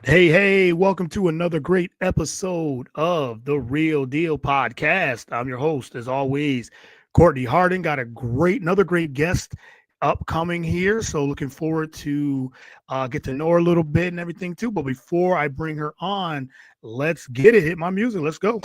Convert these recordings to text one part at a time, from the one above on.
Hey, welcome to another great episode of the Real Deal Podcast. I'm your host, as always, Courtney Harding. Got another great guest upcoming here. So looking forward to get to know her a little bit and everything too. But before I bring her on, let's get it. Hit my music. Let's go.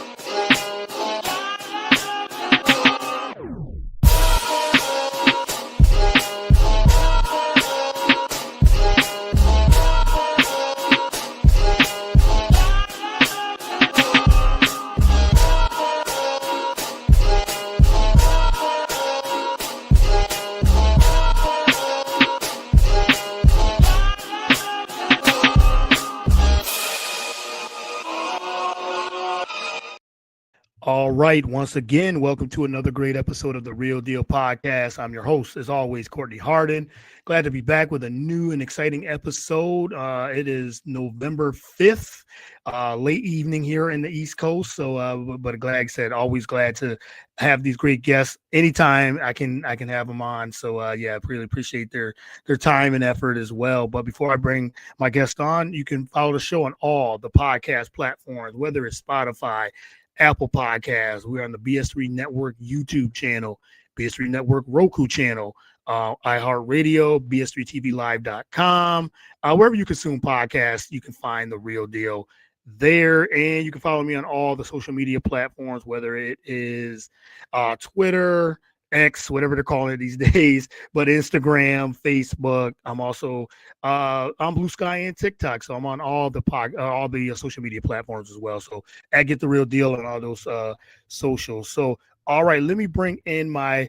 All right. Once again, welcome to another great episode of the Real Deal Podcast. I'm your host, as always, Courtney Hardin. Glad to be back with a new and exciting episode. It is November 5th, late evening here in the East Coast. But glad, like I said, always glad to have these great guests anytime I can have them on. So yeah, I really appreciate their time and effort as well. But before I bring my guest on, you can follow the show on all the podcast platforms, whether it's Spotify, Apple Podcasts. We're on the BS3 Network YouTube channel, BS3 Network Roku channel, iHeartRadio, BS3TVLive.com. Wherever you consume podcasts, you can find The Real Deal there. And you can follow me on all the social media platforms, whether it is Twitter, X, whatever they're calling it these days, but Instagram, Facebook. I'm also on Blue Sky and TikTok, so I'm on all the social media platforms as well. So I Get the Real Deal on all those socials. So all right, let me bring in my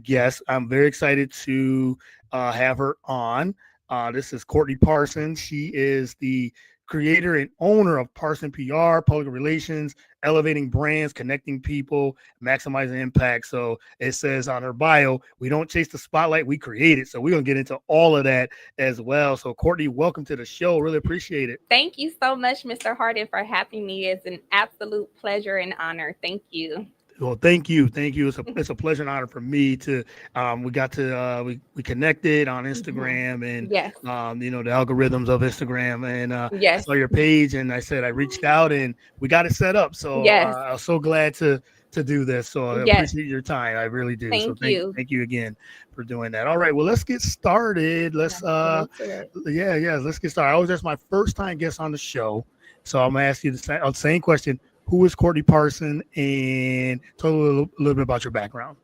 guest. I'm very excited to have her on. This is Cortney Parsons. She is the creator and owner of Parson PR, public relations, elevating brands, connecting people, maximizing impact. So it says on her bio, we don't chase the spotlight, we create it. So we're going to get into all of that as well. So Courtney, welcome to the show. Really appreciate it. Thank you so much, Mr. Hardin, for having me. It's an absolute pleasure and honor. Thank you. Well, thank you. It's a pleasure and honor for me to. We connected on Instagram and Yes. the algorithms of Instagram, and I Yes. saw your page and I said I reached out and we got it set up. So Yes. I was so glad to do this. So I Yes. appreciate your time. I really do. So Thank you. thank you again for doing that. All right, well, let's get started. Let's Let's get into it. yeah, let's get started. I was just my first time guest on the show, so I'm gonna ask you the same question. Who is Cortney Parson, and tell a little bit about your background.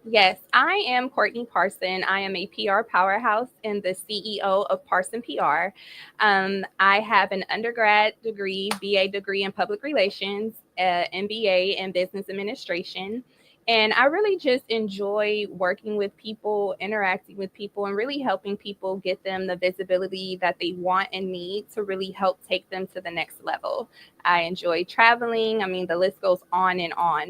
Yes, I am Cortney Parson. I am a PR powerhouse and the CEO of Parson PR. I have an undergrad degree, BA degree in public relations, MBA in business administration. And I really just enjoy working with people, interacting with people, and really helping people get them the visibility that they want and need to really help take them to the next level. I enjoy traveling. I mean, the list goes on,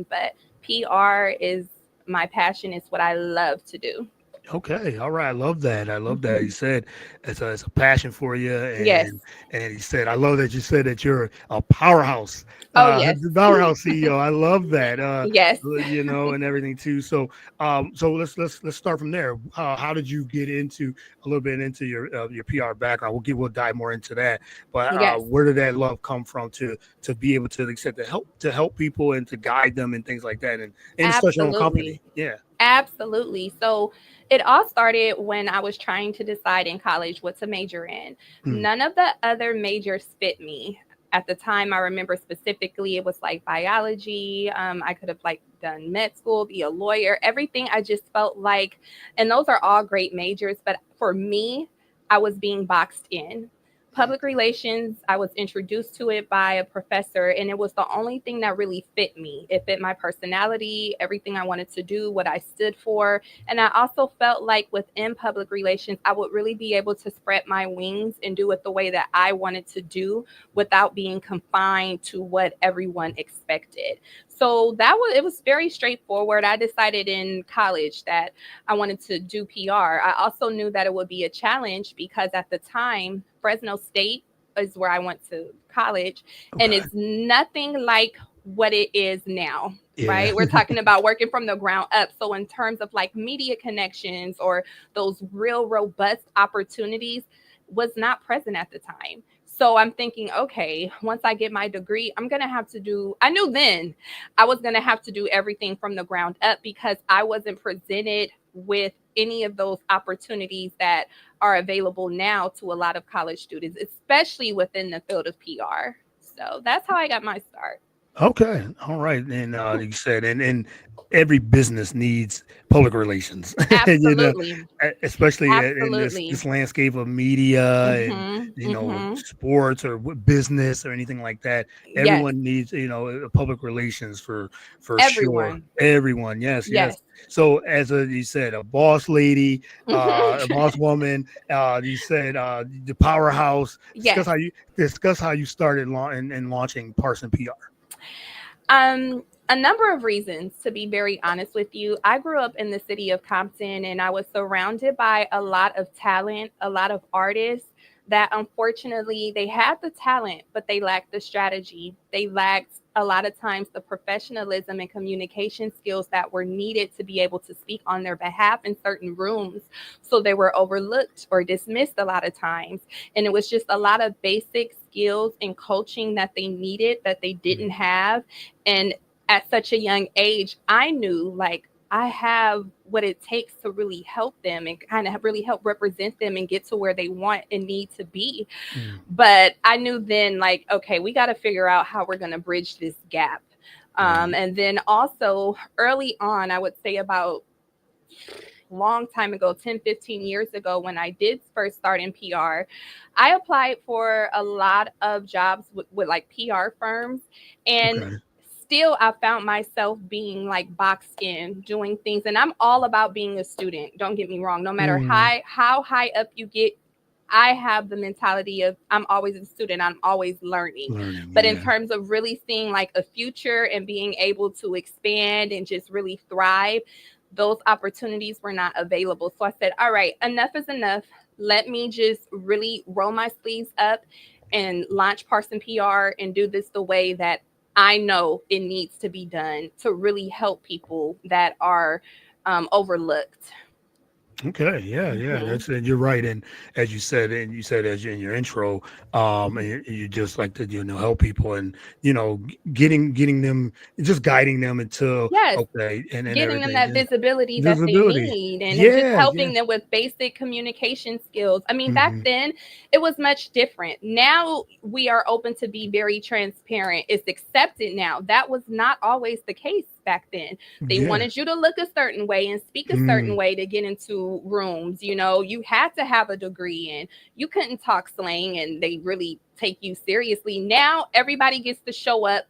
but PR is my passion. It's what I love to do. Okay, all right. I love that. I love that. You said it's a passion for you, Yes. and you said I love that you said that you're a powerhouse, Oh, yes. powerhouse CEO. I love that. Yes. And everything too. So let's start from there. How did you get into a little bit into your PR background? We'll dive more into that. But Yes. where did that love come from to be able to accept to help people and to guide them and things like that and start your own company? Absolutely. Yeah. Absolutely. So it all started when I was trying to decide in college what to major in. Hmm. None of the other majors fit me. At the time, I remember specifically it was like biology. I could have like done med school, be a lawyer, everything. I just felt like, and those are all great majors, but for me, I was being boxed in. Public relations, I was introduced to it by a professor, and it was the only thing that really fit me. It fit my personality, everything I wanted to do, what I stood for. And I also felt like within public relations, I would really be able to spread my wings and do it the way that I wanted to do without being confined to what everyone expected. So it was very straightforward. I decided in college that I wanted to do PR. I also knew that it would be a challenge because at the time, Fresno State is where I went to college, and Okay. it's nothing like what it is now. Yeah. Right. We're talking about working from the ground up. So in terms of like media connections or those real robust opportunities was not present at the time. So I'm thinking, okay, once I get my degree, I'm going to have to do, I knew then I was going to have to do everything from the ground up because I wasn't presented with any of those opportunities that are available now to a lot of college students, especially within the field of PR. So that's how I got my start. Okay, all right, and you said, and every business needs public relations, you know, Absolutely. especially in Absolutely. this landscape of media and Mhm. Mhm. sports or business or anything like that. Yes, Everyone needs public relations for sure. everyone. Everyone, yes, yes. Yes. So as you said, a boss lady, a boss woman, you said the powerhouse. Discuss Yes. how you started and launching Parson PR. A number of reasons, to be very honest with you. I grew up in the city of Compton and I was surrounded by a lot of talent, a lot of artists that unfortunately they had the talent, but they lacked the strategy. They lacked a lot of times the professionalism and communication skills that were needed to be able to speak on their behalf in certain rooms. So they were overlooked or dismissed a lot of times. And it was just a lot of basic skills and coaching that they needed that they didn't have. And at such a young age, I knew like I have what it takes to really help them and kind of really help represent them and get to where they want and need to be. Mm, But I knew then, like, okay, we got to figure out how we're going to bridge this gap. right. And then also early on, I would say about long time ago, 10, 15 years ago, when I did first start in PR, I applied for a lot of jobs with like PR firms. And Okay. still, I found myself being like boxed in, doing things. And I'm all about being a student. Don't get me wrong. No matter Mm, how high up you get, I have the mentality of I'm always a student, I'm always learning. learning. But in Yeah. terms of really seeing like a future and being able to expand and just really thrive, those opportunities were not available. So I said, all right, enough is enough. Let me just really roll my sleeves up and launch Parson PR and do this the way that I know it needs to be done to really help people that are overlooked. Okay. Yeah. Yeah. Hmm. And you're right. And as you said, as in your intro, and you just like to help people and getting them, just guiding them into Yes, okay and getting them everything. that Yeah. visibility that they Visibility. need and just Yeah. Yeah. helping them with basic communication skills. I mean, back Hmm. then it was much different. Now we are open to be very transparent. It's accepted now. That was not always the case back then. They Yeah. wanted you to look a certain way and speak a certain Mm, way to get into rooms. You had to have a degree and you couldn't talk slang and they really take you seriously. Now everybody gets to show up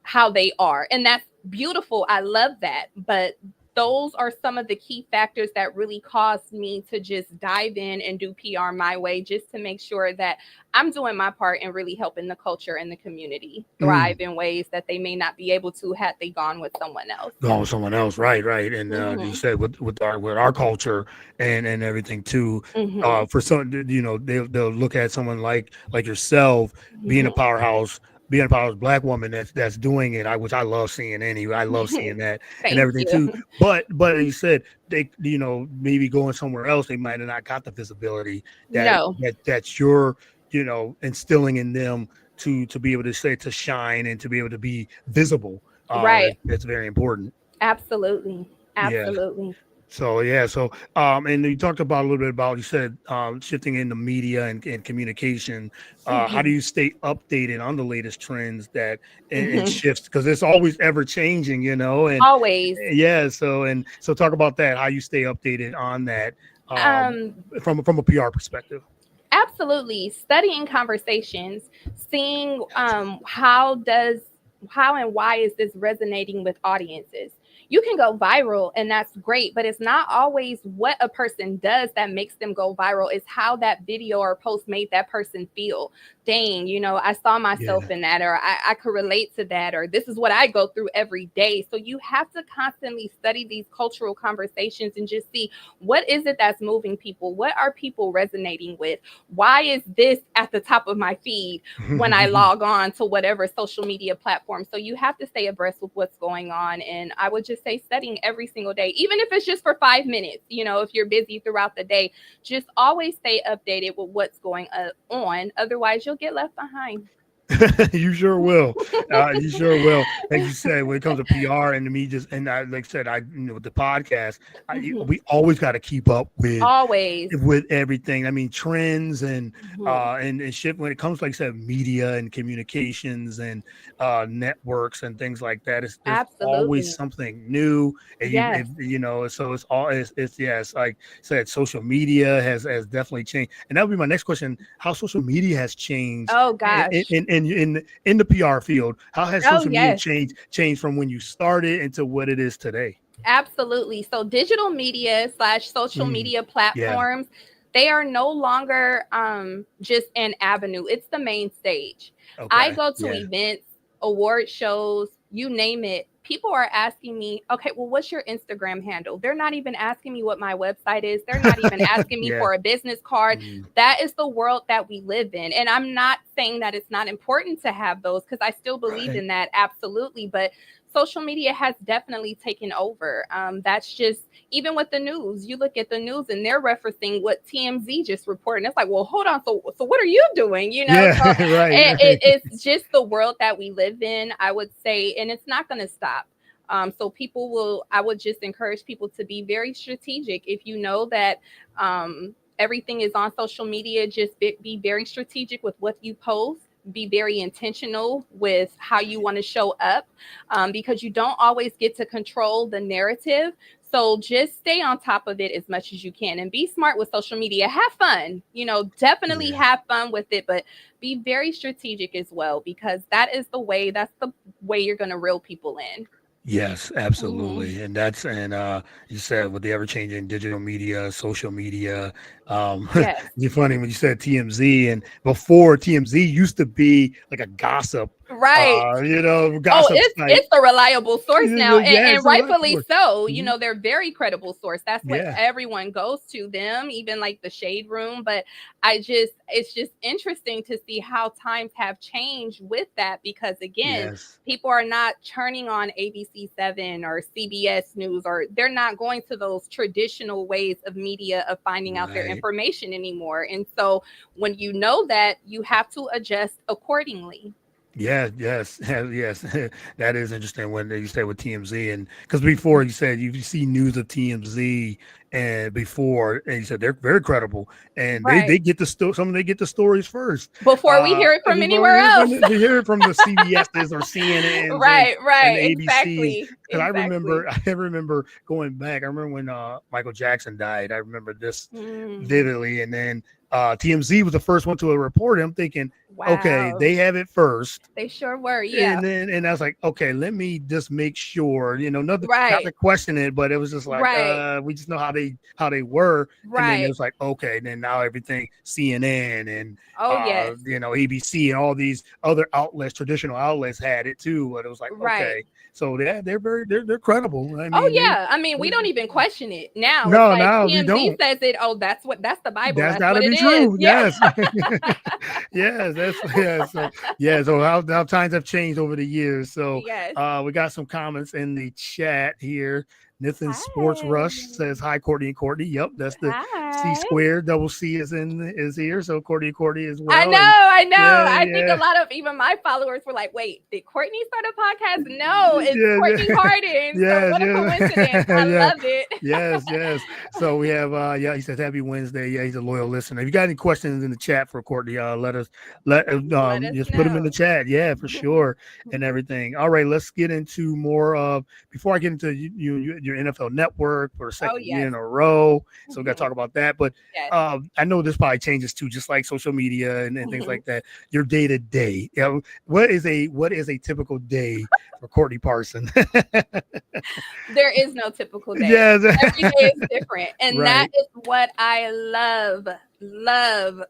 how they are. And that's beautiful. I love that. But those are some of the key factors that really caused me to just dive in and do PR my way, just to make sure that I'm doing my part and really helping the culture and the community thrive mm. in ways that they may not be able to had they gone with someone else. Go with someone else. Right. Right. And you Hmm. said with our culture and everything too. Hmm. For some, they'll look at someone like yourself being a Hmm. powerhouse, black woman that's doing it. Which I love seeing anyway. I love seeing that and Thank everything too. you. But you said they maybe going somewhere else they might have not got the visibility No, that you're instilling in them to be able to say to shine and to be able to be visible. right. That's very important. Absolutely. Yeah. Absolutely. So yeah. So and you talked about a little bit about you said shifting into media and communication. How do Hmm. you stay updated on the latest trends that and Hmm. shifts because it's always ever changing, and Always. yeah. So talk about that. How you stay updated on that Um, from a PR perspective. Absolutely. Studying conversations, seeing Gotcha. how and why is this resonating with audiences. You can go viral and that's great, but it's not always what a person does that makes them go viral. It's how that video or post made that person feel. Dang, I saw myself Yeah. in that, or I could relate to that, or this is what I go through every day. So you have to constantly study these cultural conversations and just see what is it that's moving people? What are people resonating with? Why is this at the top of my feed when I log on to whatever social media platform? So you have to stay abreast with what's going on. And I would just to stay studying every single day, even if it's just for 5 minutes. If you're busy throughout the day, just always stay updated with what's going on. Otherwise, you'll get left behind. You sure will. You sure will. Like you said, when it comes to PR and to me, just and I like I said, with the podcast, Mhm. we always got to keep up Always. with everything. I mean, trends Mhm. and shit when it comes like I said, media and communications and networks and things like that. There's always Absolutely. something new, and Yes. so it's yes, like I said, social media has definitely changed, and that would be my next question: how social media has changed Oh gosh. in the PR field. How has Oh social media yes. changed from when you started into what it is today? Absolutely. So digital media / social Mm, media yeah. platforms, they are no longer just an avenue. It's the main stage. I Okay. go to Yeah. events, award shows, you name it. People are asking me, okay, well, what's your Instagram handle? They're not even asking me what my website is. They're not even asking me Yeah. for a business card. Mm, That is the world that we live in. And I'm not saying that it's not important to have those, because I still believe right. in that. Absolutely. But social media has definitely taken over. That's just, even with the news, you look at the news and they're referencing what TMZ just reported. And it's like, well, hold on. So what are you doing? Yeah. So Right. Right. it's just the world that we live in, I would say, and it's not going to stop. So I would just encourage people to be very strategic. If you know that everything is on social media, just be very strategic with what you post. Be very intentional with how you want to show up, because you don't always get to control the narrative. So just stay on top of it as much as you can and be smart with social media. Have fun, definitely Yeah. have fun with it, but be very strategic as well, because that's the way you're going to reel people in. Yes, Mhm. absolutely. And you said with the ever changing digital media, social media, Yes. it's funny when you said TMZ and before TMZ used to be like a gossip Right. Oh, gossip site. it's a reliable source now, and Yes, right. rightfully so. Mhm. They're very credible source. That's what Yeah. everyone goes to them, even like the shade room. But it's just interesting to see how times have changed with that, because again, Yes. people are not turning on ABC 7 or CBS News, or they're not going to those traditional ways of media of finding out their Right. information anymore. And so when you know that, you have to adjust accordingly. Yeah, yes, yes. That is interesting when you say with TMZ, and because before you said you see news of TMZ and before, and you said they're very credible and they Right. get some of they get the stories first. Before we hear it from Before we anywhere hear else. we hear it from the CBSs or CNNs Right, and right, the ABCs. exactly, Because exactly. I remember going back. I remember when Michael Jackson died. I remember this Mm, vividly, and then TMZ was the first one to report it. I'm thinking, okay, wow. they have it first, They sure were, yeah. and I was like, okay, let me just make sure, nothing, not Right, to question it, but it was just like, right, we just know how they were, and then it right. was like, okay, then now everything CNN and Oh, yes. ABC and all these other outlets, traditional outlets had it too, but it was like, Right. okay, so they're credible. I Oh, mean, yeah. I mean, we they don't even question it now. It's no, like no, we TMZ don't. says it. Oh, that's the Bible. That's That's got to what it be is. true. Yeah. Yes. Yes, that's yeah. So yeah, so how times have changed over the years. So Yes. we got some comments in the chat here. Nathan Sports Hi. Rush says hi, Courtney and Courtney. Yep, that's the C Hi. squared. Double C is here. So Courtney and Courtney as I well. know, And I know. yeah, I think a yeah. lot of even my followers were like, wait, did Courtney start a podcast? No, it's Yeah, Courtney yeah, Harden. So yes, what a yes, coincidence. I yeah, love it. yes. So we have yeah, he says happy Wednesday. Yeah, he's a loyal listener. If you got any questions in the chat for Courtney, Let us just put them in the know. chat. Yeah, for sure, and everything. All right, let's get into more of before I get into your NFL network for the Oh, second year yes. in a row. So we got to Mhm. talk about that. But Yes. I know this probably changes too, just like social media and things Mhm. like that. Your day to day. What is a typical day for Courtney Parson? There is no typical day. Yes. Every day is different. And that Right. is what I love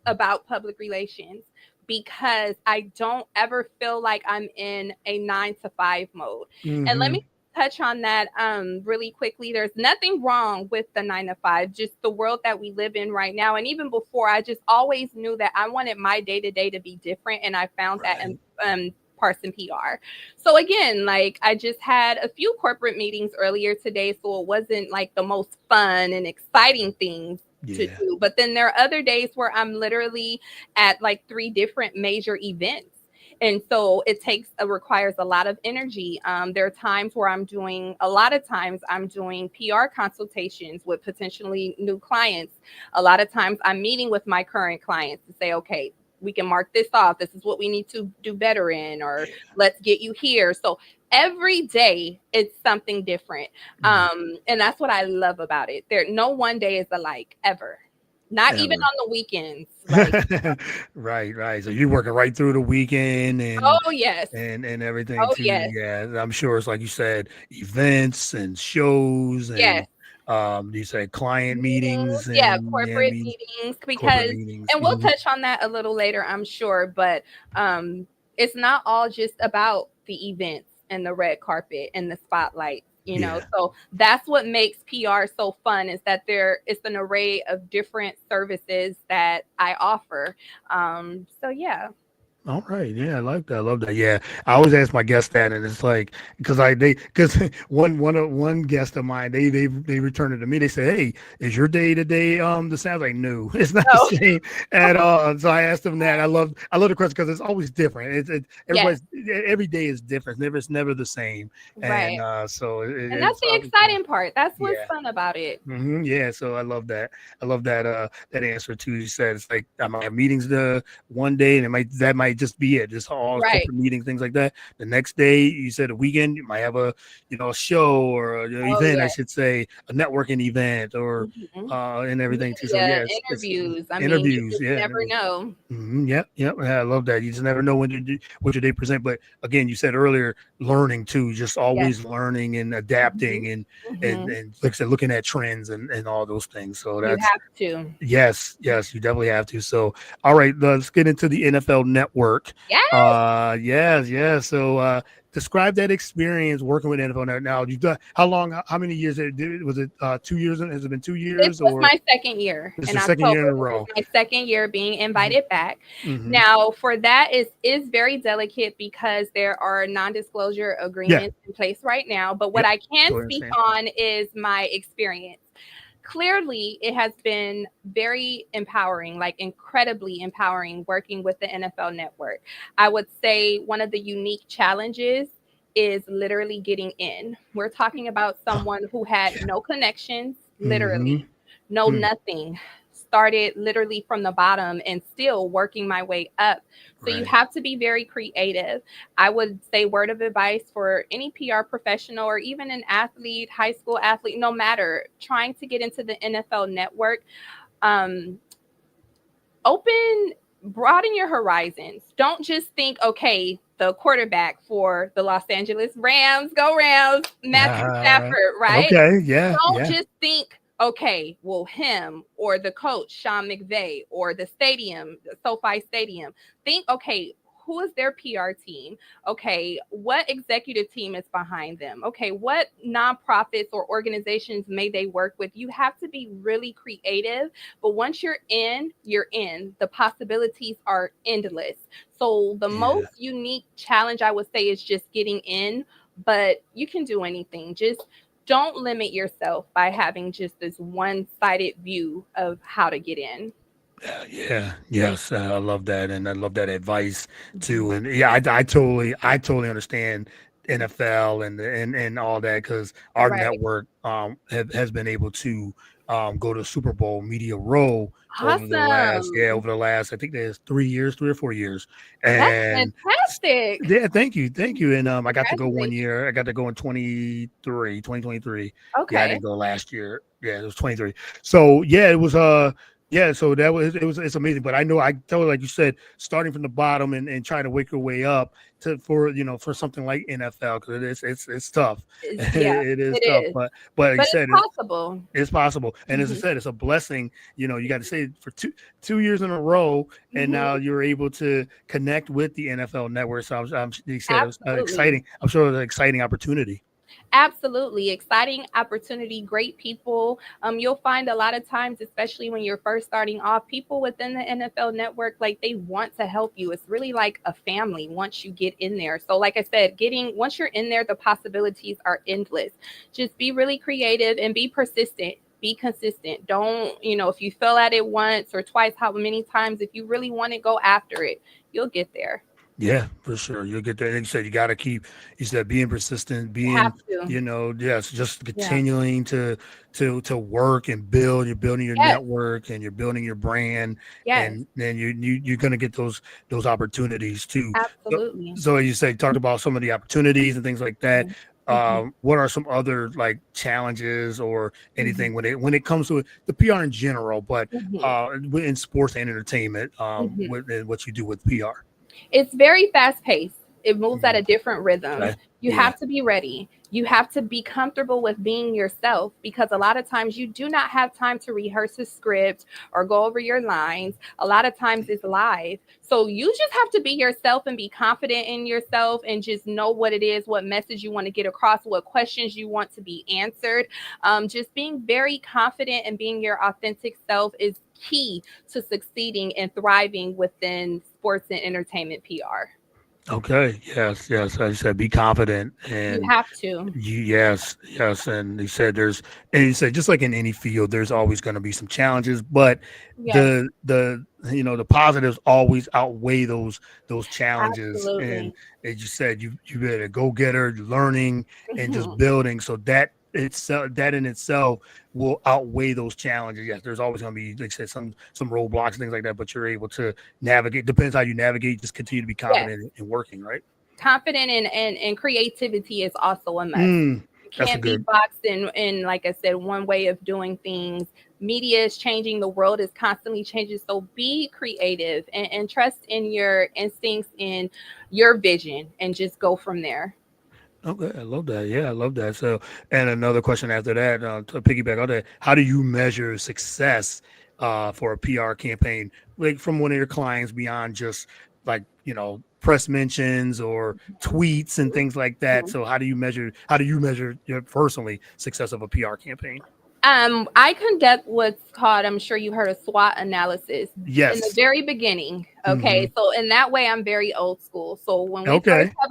about public relations, because I don't ever feel like I'm in a 9 to 5 mode. And let me Hmm. touch on that really quickly. There's nothing wrong with the 9 to 5, just the world that we live in right now. And even before, I just always knew that I wanted my day to day to be different. And I found that Right. Parson PR. So again, like I just had a few corporate meetings earlier today, so it wasn't like the most fun and exciting things to Yeah. do. But then there are other days where I'm literally at like 3 different major events. And so requires a lot of energy. There are times where a lot of times I'm doing PR consultations with potentially new clients. A lot of times I'm meeting with my current clients to say, okay, we can mark this off. This is what we need to do better in, or let's get you here. So every day it's something different. And that's what I love about it. No one day is alike ever. Not even Ever. on the weekends. Like, Right. So you're working right through the weekend oh yes. and everything Oh too. yes. Yeah, I'm sure it's like you said, events and shows and Yes. you said client Meetings, meetings yeah, and corporate meetings, corporate because meetings. and we'll touch on that a little later, I'm sure, but it's not all just about the events and the red carpet and the spotlight, you know. Yeah. So that's what makes PR so fun, is that there is an array of different services that I offer. So yeah. All right. Yeah, I like that. I love that. Yeah. I always ask my guests that, and it's like because one guest of mine, they returned it to me. They said, "Hey, is your day today the same?" I was like, no, it's not the Oh, same at all. So I asked them that. I love the question because it's always different. yes, Every day is different. It's never the same. And right. so And that's it's the always fun. exciting part. That's what's Yeah. fun about it. Yeah, so I love that. I love that that answer too. You said it's like I might have meetings the one day and that might just be it, just all Right. corporate meetings, things like that. The next day, you said a weekend, you might have a show or an Oh event, I yeah. should say, a networking event or Mhm. and everything too. So Media, yes, it's interviews. I mean, you interviews, just yeah, never interviews. know. Yep. Yeah, I love that. You just never know what your day present. But again, you said earlier, learning too, just Yes. always learning and Mhm. adapting Mhm. and like I said, looking at trends and all those things. So You that's have to. yes, you definitely have to. So all right, let's get into the NFL Network. Yes. Yes. So describe that experience working with NFL Network. Now you've done how many years was it 2 years? Has it been two This years was or my second year this is in the second year October. in a This is row? my second year being Hmm. invited back. Hmm. Now, for that is very delicate because there are non-disclosure Yeah. agreements in place right now. But what Yep. I can Totally speak understand. on is my experience. Clearly, it has been very empowering, like incredibly empowering, working with the NFL Network. I would say one of the unique challenges is literally getting in. We're talking about someone who had Yeah. no connections, Hmm. literally, no nothing. Started literally from the bottom and still working my way up. So you Right. have to be very creative. I would say word of advice for any PR professional or even an athlete, high school athlete, no matter, trying to get into the NFL Network. Um, open Broaden your horizons. Don't just think, okay, the quarterback for the Los Angeles Rams, go Rams, Matthew Stafford, right? Okay. Yeah. Don't Yeah. just think, okay, well, him or the coach, Sean McVay, or the stadium, SoFi Stadium. Think, okay, who is their PR team? Okay, what executive team is behind them? Okay, what nonprofits or organizations may they work with? You have to be really creative, but once you're in, you're in. The possibilities are endless. So the Yeah. most unique challenge I would say is just getting in, but you can do anything. Just don't limit yourself by having just this one-sided view of how to get in. Yes, I love that, and I love that advice Mhm. too. And yeah, I totally understand NFL and all that because our Right. network has been able to go to Super Bowl media row Awesome. over the last I think there's 3 years, 3 or 4 years, That's and fantastic. yeah, thank you, and I got to go one Congratulations. year. I got to go in 2023. Yeah, I Okay. didn't go last year. Yeah, it was 23. So yeah, it was yeah, so it's amazing. But I know I totally like you said, starting from the bottom and trying to work your way up for something like NFL because it's tough. Yeah, It is it tough. is. But like you But it's said, possible. it's possible. And as I Mhm. said, it's a blessing. You got to say for two years in a row, and Mhm. now you're able to connect with the NFL network. So you said it was Absolutely. exciting. I'm sure it was an exciting opportunity. Absolutely. Exciting opportunity, great people. You'll find a lot of times, especially when you're first starting off, people within the NFL network, like they want to help you. It's really like a family once you get in there. So, like I said, once you're in there, the possibilities are endless. Just be really creative and be persistent. Be consistent. Don't, if you fail at it once or twice, how many times, if you really want to go after it, you'll get there. Yeah, for sure. You'll get there. And you said you got to keep. You said being persistent, You have being to. yes, just Yeah. continuing to work and build. You're building your Yes. network and you're building your brand, Yes. and then you're gonna get those opportunities too. So, Absolutely. so you say talked about some of the opportunities and things like that. Hmm. What are some other like challenges or Hmm. anything when it comes to the PR in general, but Hmm. in sports and entertainment, Hmm. with what you do with PR? It's very fast paced. It moves at Mhm. a different rhythm. Okay. You Yeah. have to be ready. You have to be comfortable with being yourself because a lot of times you do not have time to rehearse a script or go over your lines. A lot of times it's live. So you just have to be yourself and be confident in yourself and just know what it is, what message you want to get across, what questions you want to be answered. Just being very confident and being your authentic self is key to succeeding and thriving within sports and entertainment PR. Okay. Yes. Yes. As you said, be confident You and have to. yes. Yes. And he said just like in any field, there's always going to be some challenges, but Yes, the positives always outweigh those challenges. And absolutely. as you said, you better go getter, learning and just Mhm. building. So that in itself will outweigh those challenges. Yes, there's always going to be, like I said, some roadblocks and things like that, but you're able to navigate. Depends how you navigate. Just continue to be Yes, confident in working. Right. confident and creativity is also a must. You That's a can't be good. boxed in, like I said, one way of doing things. Media is changing, the world is constantly changing. So be creative and trust in your instincts, in your vision, and just go from there. Okay, I love that. Yeah, I love that. So, and another question after that, to piggyback on that, how do you measure success for a PR campaign, like from one of your clients beyond just like press mentions or tweets and things like that? Mhm. So, how do you measure your personally success of a PR campaign? I conduct what's called, I'm sure you heard of SWOT analysis in the Yes. very beginning. Hmm. Okay, so in that way, I'm very old school. So when we first Okay. have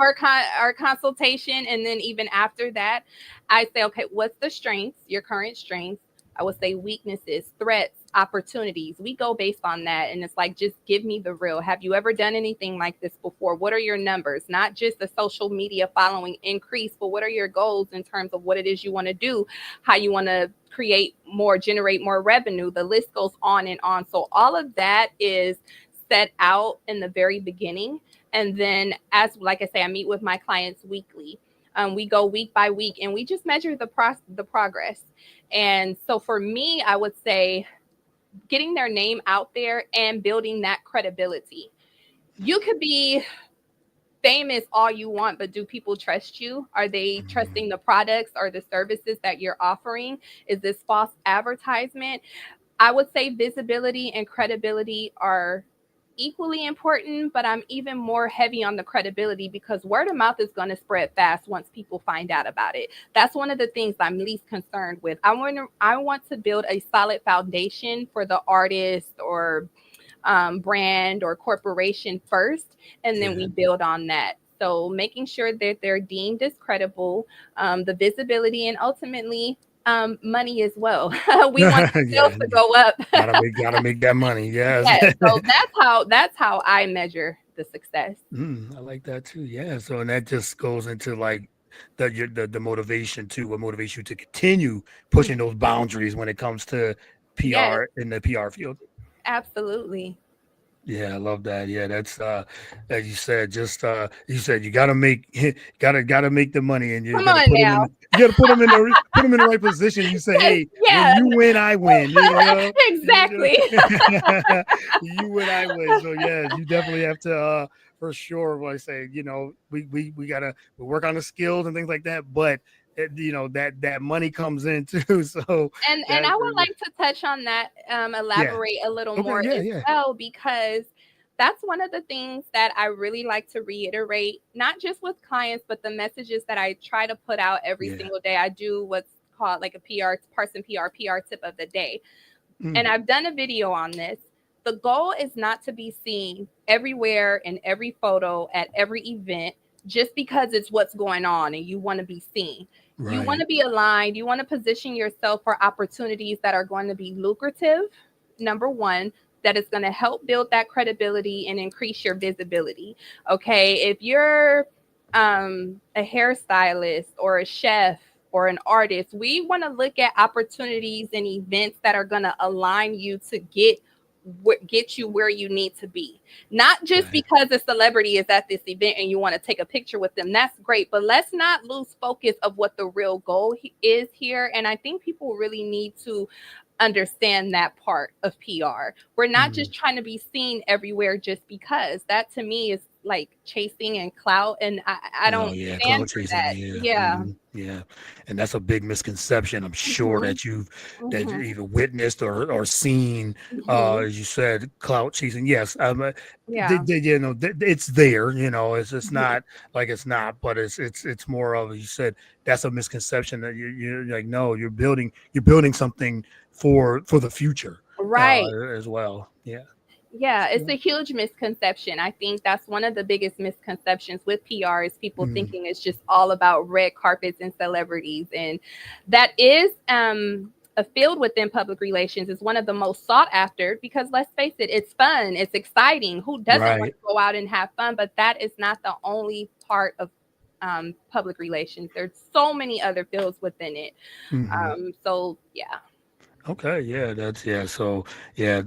our consultation, and then even after that, I say, okay, what's the strengths, your current strengths? I would say weaknesses, threats, opportunities. We go based on that, and it's like, just give me the real. Have you ever done anything like this before? What are your numbers? Not just the social media following increase, but what are your goals in terms of what it is you want to do, how you want to create more, generate more revenue. The list goes on and on. So all of that is set out in the very beginning. And then, as like I say, I meet with my clients weekly. We go week by week and we just measure the progress. And so for me, I would say getting their name out there and building that credibility. You could be famous all you want, but do people trust you? Are they trusting the products or the services that you're offering? Is this false advertisement? I would say visibility and credibility are equally important, but I'm even more heavy on the credibility because word of mouth is going to spread fast once people find out about it. That's one of the things I'm least concerned with. I want to build a solid foundation for the artist or brand or corporation first, and then Yeah. we build on that. So making sure that they're deemed as credible, the visibility, and ultimately money as well. We want the sales Yeah. to go up. Gotta make that money. Yes. Yes, so that's how I measure the success. I like that too. Yeah. So, and that just goes into like the motivation too. What motivates you to continue pushing those boundaries when it comes to Yes, PR in the PR field? absolutely. Yeah, I love that. Yeah, that's as you said, just you said you gotta make gotta make the money and you Come gotta on put them in now. you gotta put them in the right position. You say, Yes, hey, when yeah. you win, I win. Exactly. You win, I win. So yeah, you definitely have to for sure. Like I say, we gotta we work on the skills and things like that, but that money comes in too. So And that I would like to touch on that, yeah. elaborate a little Okay, more yeah, as yeah. well, because That's one of the things that I really like to reiterate, not just with clients, but the messages that I try to put out every Yeah. single day. I do what's called like a PR, Parson PR tip of the day. Mm, And I've done a video on this. The goal is not to be seen everywhere in every photo at every event just because it's what's going on and you want to be seen. You want right. to be aligned. You want to position yourself for opportunities that are going to be lucrative, number one, that is going to help build that credibility and increase your visibility. Okay. If you're a hairstylist or a chef or an artist, we want to look at opportunities and events that are going to align you to get you where you need to be. Not just Right. because a celebrity is at this event and you want to take a picture with them. That's great, but let's not lose focus of what the real goal is here. And I think people really need to understand that part of PR. We're not Mm. just trying to be seen everywhere just because. That to me is like chasing and clout, and I Oh don't yeah, stand cloud for chasing. that. Yeah, Yeah. yeah, and that's a big misconception. I'm sure Hmm. that you Hmm. either witnessed or seen. Hmm. As you said, cloud chasing. Yes, Yeah. it's there. It's Hmm. not like it's not, but it's more of, you said, that's a misconception that you're like, no, you're building something for the future, Right. as well. Yeah. Yeah, it's So, a huge misconception. I think that's one of the biggest misconceptions with PR is people mm, thinking it's just all about red carpets and celebrities. And that is a field within public relations is one of the most sought after because let's face it, it's fun, it's exciting. Who doesn't want right. to go out and have fun? But that is not the only part of public relations. There's so many other fields within it. Hmm. So yeah. Okay, yeah, yeah. So yeah,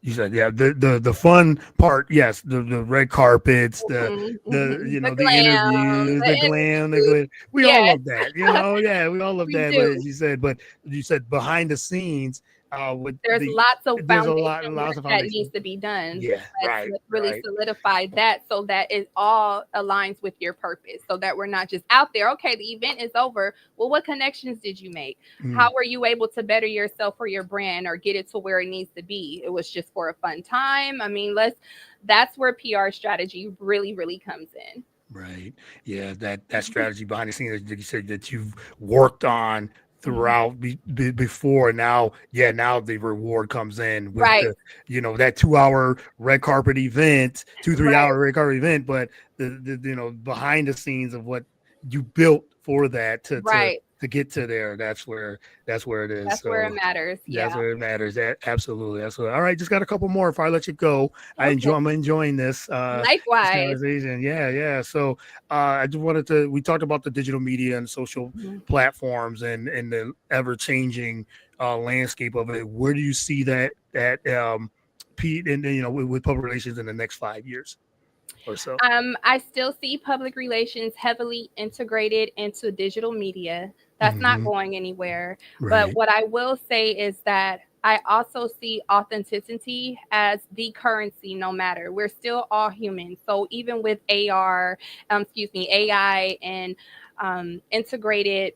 you said, yeah, the fun part, yes, the red carpets, Mhm, mhm. The the glam, interviews, the the glam, the interviews. glitter. We all Yes, love that, yeah, we all love we that. do. But you said behind the scenes, with There's lots of there's foundation lots work of that needs foundation. to be done. Yeah, right, Let's really right. solidify that so that it all aligns with your purpose. So that we're not just out there, okay, the event is over. Well, what connections did you make? How Mm, were you able to better yourself or your brand or get it to where it needs to be? It was just for a fun time. I mean, that's where PR strategy really, really comes in. right. Yeah, that strategy behind the scenes that you said that you've worked on Mhm. throughout before. Now, yeah, now the reward comes in with Right, that 2 hour red carpet event, two three right, hour red carpet event, but the behind the scenes of what you built for that right. to get to there. That's where it is. That's where it So matters. that's Yeah. where it matters. Absolutely. Absolutely. All right, just got a couple more before I let you go. Okay. I'm enjoying this Likewise. conversation. Yeah, yeah. So I just wanted to. We talked about the digital media and social Mhm. platforms and the ever changing landscape of it. Where do you see that Pete, and with public relations in the next 5 years or so? I still see public relations heavily integrated into digital media. That's not Hmm. going anywhere. But Right. what I will say is that I also see authenticity as the currency, no matter. We're still all human. So even with AI and integrated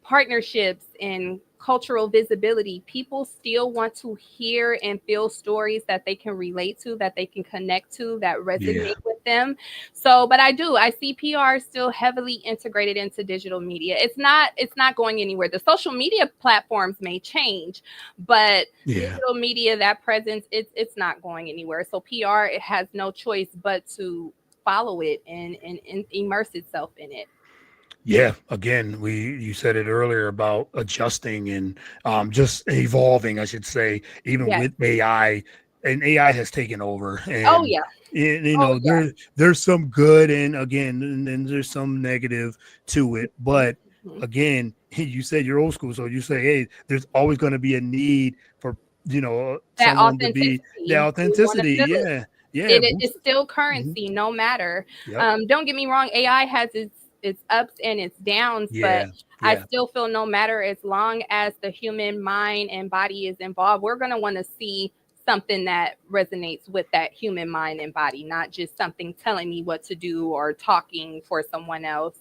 partnerships and cultural visibility, people still want to hear and feel stories that they can relate to, that they can connect to, that Yeah. resonate with them. So, but I see PR still heavily integrated into digital media. It's not going anywhere. The social media platforms may change, but Yeah. digital media, that presence, it's not going anywhere. So PR, it has no choice but to follow it and immerse itself in it. Yeah, again, you said it earlier about adjusting and just evolving, I should say, even Yes. with AI, and AI has taken over, Oh and yeah. Oh yeah. there's some good, and again, and then there's some negative to it, but Mhm. again, you said you're old school, so you say, hey, there's always going to be a need for That someone to be the authenticity, we want to authenticity. feel it. Yeah, yeah, It is boost. still Mhm. currency, no matter. Yep. Don't get me wrong, AI has its ups and its downs, but Yeah. I Yeah. still feel no matter as long as the human mind and body is involved, we're gonna want to see something that resonates with that human mind and body, not just something telling me what to do or talking for someone else.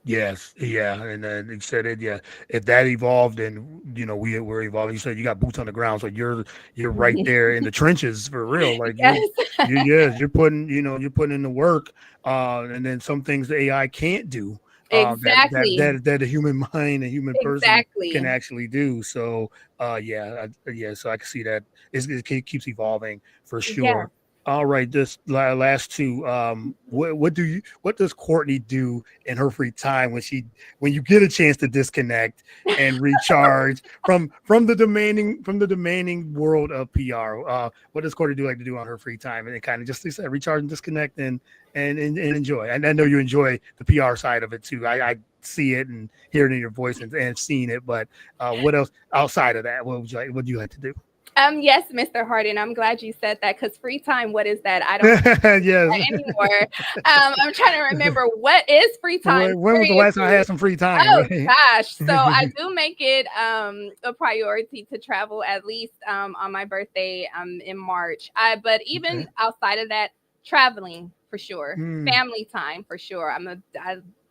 Yes, yeah, and then he said it. Yeah, if that evolved, then we're evolving. You said you got boots on the ground, so you're right there in the trenches for real. Like Yes. yes, you're putting in the work. And then some things the AI can't do. Exactly. That a human mind, a human person can Exactly. actually do. So yeah, yeah. So I can see that it keeps evolving for Yes. sure. All right, this last two. What does Courtney do in her free time when you get a chance to disconnect and recharge from the demanding world of PR? What does Courtney do like to do on her free time and kind of just like I said, recharge and disconnect and enjoy? And I know you enjoy the PR side of it too. I see it and hear it in your voice and seeing it, but what else outside of that? What do you like to do? Yes, Mr. Harden, I'm glad you said that because free time, what is that? I don't do Yes. that anymore. I'm trying to remember what is free time, When was the last time I seriously. had some free time? Oh Right. gosh. So I do make it a priority to travel at least on my birthday in March. But even Okay. outside of that, traveling for sure. Mm, Family time for sure. I'm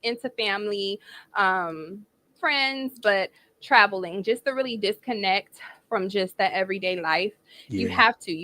into family, um, friends, but traveling just to really disconnect from just that everyday life. yeah. You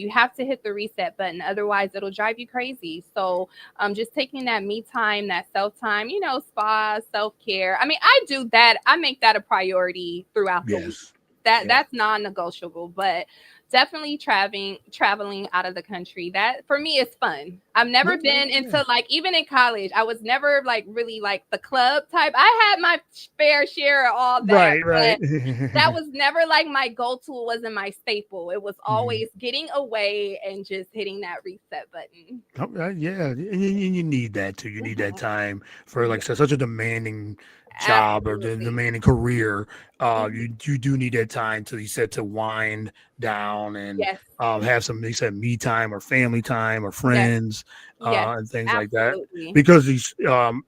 have to hit the reset button, otherwise it'll drive you crazy. So just taking that me time, that self time, spa, self care. I mean, I do that. I make that a priority throughout the week. Yes. Yeah. That's non-negotiable. But definitely traveling out of the country. That for me is fun. I've never Okay. been Yeah. into like even in college. I was never like really like the club type. I had my fair share of all that, Right. Right. but that was never like my go-to. It wasn't my staple. It was Mhm. always getting away and just hitting that reset button. Okay, yeah, and you need that too. You need that Mhm. time for like Yeah, I said, such a demanding job or the absolutely. demanding career. Mhm. You do need that time to you said to wind down and Yes, have some you said me time or family time or yes, friends yes, and things like that. absolutely. Because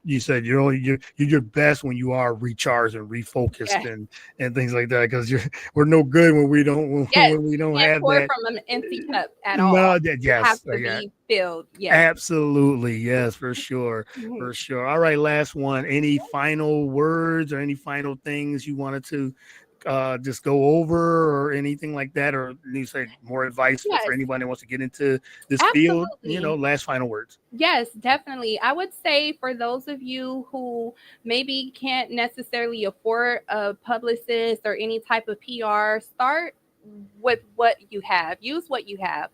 you said you're your best when you are recharged and refocused Yes, and things like that. Because we're no good when we don't yes. when we You don't can't have pour that. from an empty cup at all. No, You have yes, to yeah. be filled. Yes. Absolutely. Yes, for sure. Mhm. For sure. All right, last one. Any final words or any final things you wanted to just go over or anything like that? Or you say more advice for Yes, anybody that wants to get into this field? absolutely. Last final words. Yes, definitely. I would say for those of you who maybe can't necessarily afford a publicist or any type of PR, start with what you have. Use what you have.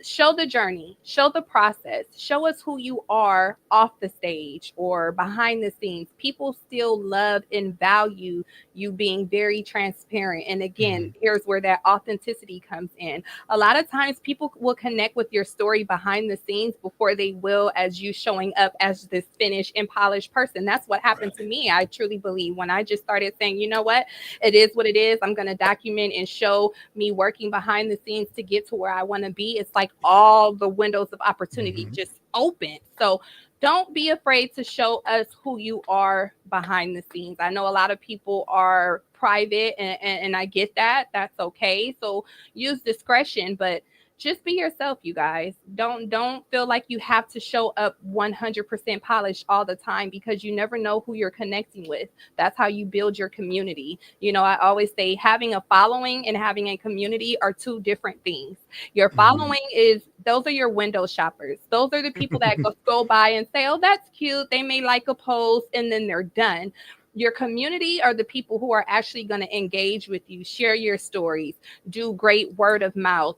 Show the journey, show the process, show us who you are off the stage or behind the scenes. People still love and value you being very transparent. And again, Mhm. here's where that authenticity comes in. A lot of times people will connect with your story behind the scenes before they will as you showing up as this finished and polished person. That's what happened to Right. me. I truly believe when I just started saying, you know what it is. I'm going to document and show me working behind the scenes to get to where I want to be. It's like all the windows of opportunity Mhm. just open. So don't be afraid to show us who you are behind the scenes. I know a lot of people are private and I get that. That's okay. So use discretion, but just be yourself, you guys. Don't feel like you have to show up 100% polished all the time because you never know who you're connecting with. That's how you build your community. I always say having a following and having a community are two different things. Your Mhm. following is those are your window shoppers. Those are the people that go by and say, "Oh, that's cute." They may like a post and then they're done. Your community are the people who are actually going to engage with you, share your stories, do great word of mouth,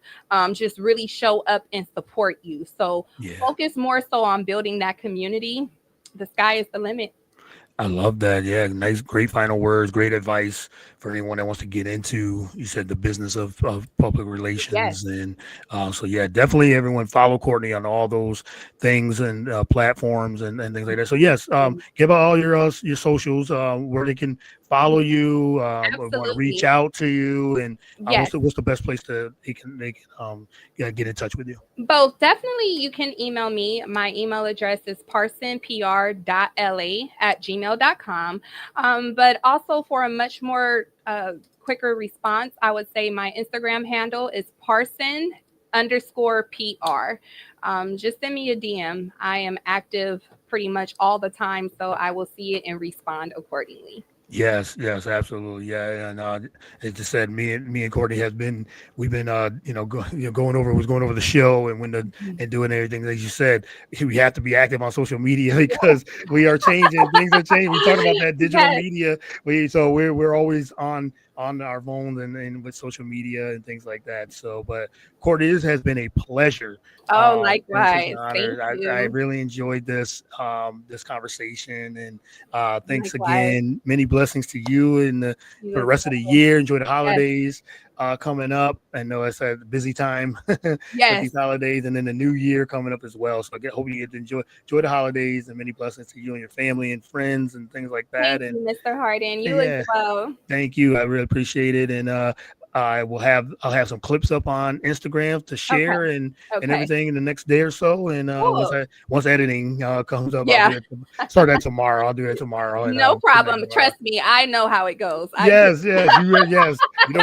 just really show up and support you. So Yeah. focus more so on building that community. The sky is the limit. I love that. Yeah, nice, great final words, great advice for anyone that wants to get into. You said the business of public Yes. relations, and so yeah, definitely everyone follow Courtney on all those things and platforms and things like that. So yes, give out all your socials where they can follow you, or want to reach Absolutely. out to you, and Yes. what's the best place to they can yeah, get in touch with you. Both. Definitely, you can email me. My email address is parsonpr.la@gmail.com. But also, for a much more quicker response, I would say my Instagram handle is Parson_PR. Just send me a DM. I am active pretty much all the time. So I will see it and respond accordingly. Yes, yes, absolutely. Yeah, and it just said me and Courtney has been we've been going over was going over the show and when the Mhm. and doing everything as you said. We have to be active on social media because we are changing. Things are changing. We talked about that digital Yes. media. We're always on our phones and with social media and things like that. So, but Courtney, this has been a pleasure. Oh, And such an likewise. Thank honor. I you. really enjoyed this conversation and thanks Likewise. again. Many blessings to you and You for the as rest of the well. year. Enjoy the Yes. holidays coming up. I know it's a busy time with Yes. these holidays, and then the new year coming up as well. So hope you get to enjoy the holidays and many blessings to you and your family and friends and things like that. Thank And you, Mr. Harden. You as yeah, well. thank you. I really appreciate it. And I'll have some clips up on Instagram to Okay. share and Okay. everything in the next day or so. And Cool. once editing comes up, I'll Yeah. do it. Start that tomorrow. I'll do it tomorrow and No send that problem. tomorrow. Trust me, I know how it goes. I do. Yes,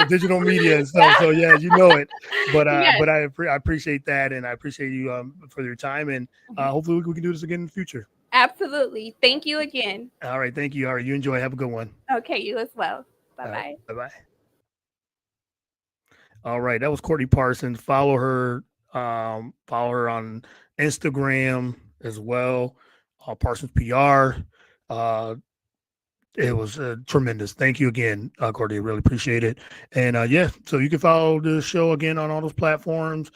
digital media and stuff. So yeah, you know it. Yes. I appreciate that, and I appreciate you for your time, and hopefully we can do this again in the future. Absolutely. Thank you again. All right, thank you. All right, you enjoy. Have a good one. Okay, you as well. Bye All right, bye. bye bye. All right, that was Courtney Parsons. Follow her on Instagram as well. Parsons PR. Uh, it was tremendous. Thank you again, Courtney. Really appreciate it. And yeah, so you can follow the show again on all those platforms.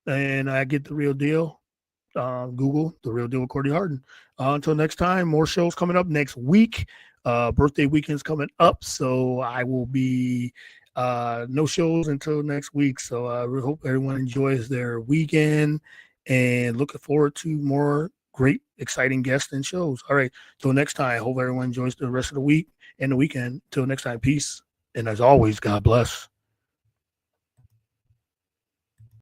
And I get the real deal. Google the real deal with Courtney Harden. Until next time, more shows coming up next week. Birthday weekend's coming up, so I will be no shows until next week. So I really hope everyone enjoys their weekend and looking forward to more great, exciting guests and shows. All right, till next time. Hope everyone enjoys the rest of the week and the weekend. Till next time, peace. And as always, God bless.